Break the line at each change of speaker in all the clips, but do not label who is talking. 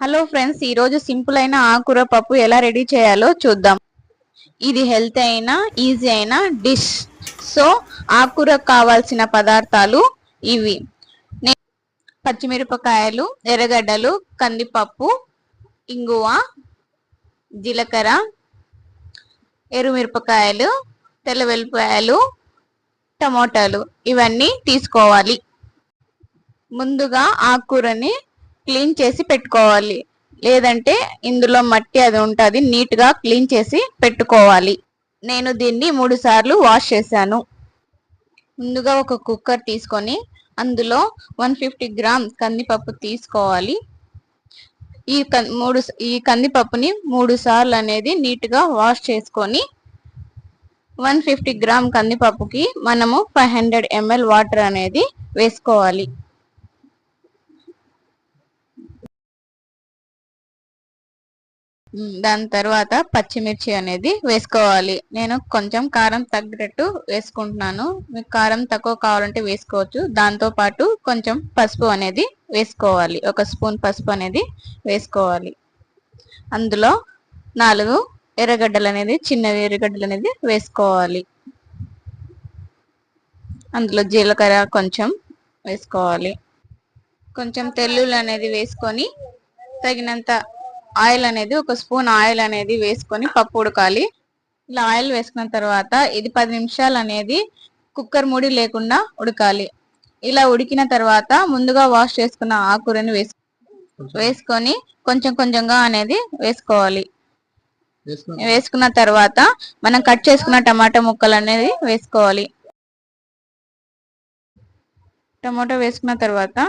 Hello friends, ఈ రోజు simple అయిన ఆకుకూర పప్పు ఎలా రెడీ చేయాలో చూద్దాం. ఇది హెల్త్ అయినా ఈజీ అయిన డిష్. సో ఆకుకూరకు కావాల్సిన పదార్థాలు ఇవి: పచ్చిమిరపకాయలు, ఎర్రగడ్డలు, కందిపప్పు, ఇంగువ, జీలకర్ర, ఎర్రమిరపకాయలు, తెల్ల వెల్లిపాయలు, టమోటాలు ఇవన్నీ తీసుకోవాలి. ముందుగా ఆకుకూరని క్లీన్ చేసి పెట్టుకోవాలి, లేదంటే ఇందులో మట్టి అది ఉంటుంది. నీట్ గా క్లీన్ చేసి పెట్టుకోవాలి. నేను దీన్ని 3 సార్లు వాష్ చేశాను. ముందుగా ఒక కుక్కర్ తీసుకొని అందులో 150 గ్రామ్స్ కందిపప్పు తీసుకోవాలి. ఈ కందిపప్పుని 3 సార్లు అనేది నీట్ గా వాష్ చేసుకొని 150 గ్రామ్ కందిపప్పుకి మనము 500 ml వాటర్ అనేది వేసుకోవాలి. దాని తర్వాత పచ్చిమిర్చి అనేది వేసుకోవాలి. నేను కొంచెం కారం తగ్గట్టు వేసుకుంటున్నాను. మీకు కారం తక్కువ కావాలంటే వేసుకోవచ్చు. దాంతో పాటు కొంచెం పసుపు అనేది వేసుకోవాలి. 1 స్పూన్ పసుపు అనేది వేసుకోవాలి. అందులో 4 ఎర్రగడ్డలు అనేది, చిన్నవి ఎర్రగడ్డలు అనేది వేసుకోవాలి. అందులో జీలకర్ర కొంచెం వేసుకోవాలి. కొంచెం తెల్లుల్లి అనేది వేసుకొని తగినంత ఆయిల్ అనేది, 1 స్పూన్ ఆయిల్ అనేది వేసుకొని పప్పు ఉడకాలి. ఇలా ఆయిల్ వేసుకున్న తర్వాత ఇది 10 నిమిషాలు అనేది కుక్కర్ మూడి లేకుండా ఉడకాలి. ఇలా ఉడికిన తర్వాత ముందుగా వాష్ చేసుకున్న ఆకుకూరని వేసుకొని కొంచెం కొంచెంగా అనేది వేసుకోవాలి. వేసుకున్న తర్వాత మనం కట్ చేసుకున్న టమాటా ముక్కలు అనేది వేసుకోవాలి. టమాటో వేసుకున్న తర్వాత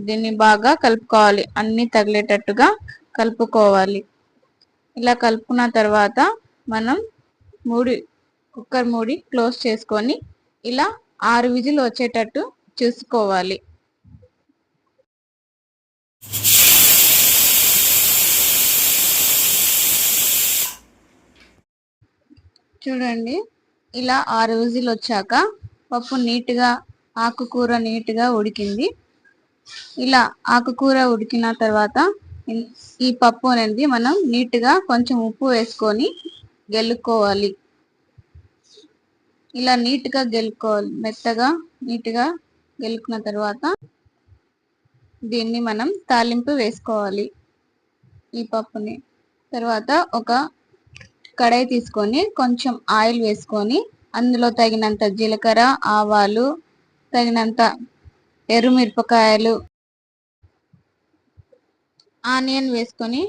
దీన్ని బాగా కలుపుకోవాలి. అన్ని తగిలేటట్టుగా కలుపుకోవాలి. ఇలా కలుపుకున్న తర్వాత మనం కుక్కర్ మూడి క్లోజ్ చేసుకొని ఇలా 6 విజిల్ వచ్చేటట్టు చూసుకోవాలి. చూడండి, ఇలా 6 విజిల్ వచ్చాక పప్పు నీట్గా, ఆకుకూర నీట్గా ఉడికింది. ఇలా ఆకుకూర ఉడికిన తర్వాత ఈ పప్పు అనేది మనం నీట్గా కొంచెం ఉప్పు వేసుకొని గెలుక్కోవాలి. ఇలా నీట్గా గెలుక్కోవాలి. మెత్తగా నీట్గా గెలుకున్న తర్వాత దీన్ని మనం తాలింపు వేసుకోవాలి. ఈ పప్పుని తర్వాత ఒక కడాయి తీసుకొని కొంచెం ఆయిల్ వేసుకొని అందులో తగినంత జీలకర్ర, ఆవాలు, తగినంత ఎర్రమిరపకాయలు, ఆనియన్ వేసుకొని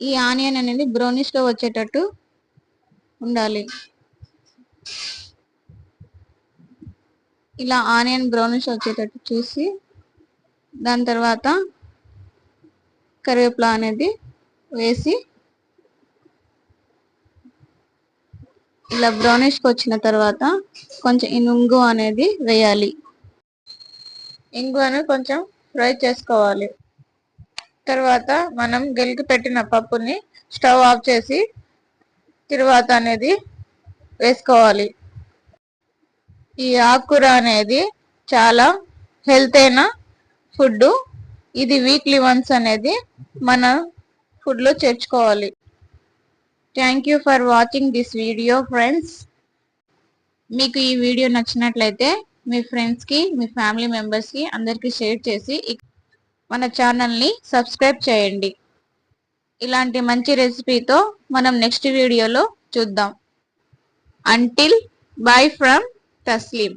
ఈ ఆనియన్ అనేది బ్రౌనిష్ గా వచ్చేటట్టు ఉండాలి. ఇలా ఆనియన్ బ్రౌనిష్ వచ్చేటట్టు చూసి దాని తర్వాత కరివేపాకు అనేది వేసి ఇలా బ్రౌనిష్ కి వచ్చిన తర్వాత కొంచెం ఇంగు అనేది వేయాలి. ఇంగువను కొంచెం ఫ్రై చేసుకోవాలి. తర్వాత మనం గెలికి పెట్టిన పప్పుని స్టవ్ ఆఫ్ చేసి తరువాత అనేది వేసుకోవాలి. ఈ ఆకుకూర అనేది చాలా హెల్త్ అయిన ఫుడ్. ఇది వీక్లీ వన్స్ అనేది మన ఫుడ్ లో చేర్చుకోవాలి. Thank you for watching this video friends. మీకు ఈ వీడియో నచ్చినట్లయితే మీ ఫ్రెండ్స్ కి, మీ ఫ్యామిలీ మెంబర్స్ కి అందరికి షేర్ చేసి మన ఛానల్ని సబ్స్క్రైబ్ చేయండి. ఇలాంటి మంచి రెసిపీతో మనం నెక్స్ట్ వీడియోలో చూద్దాం. Until buy from Tasleem.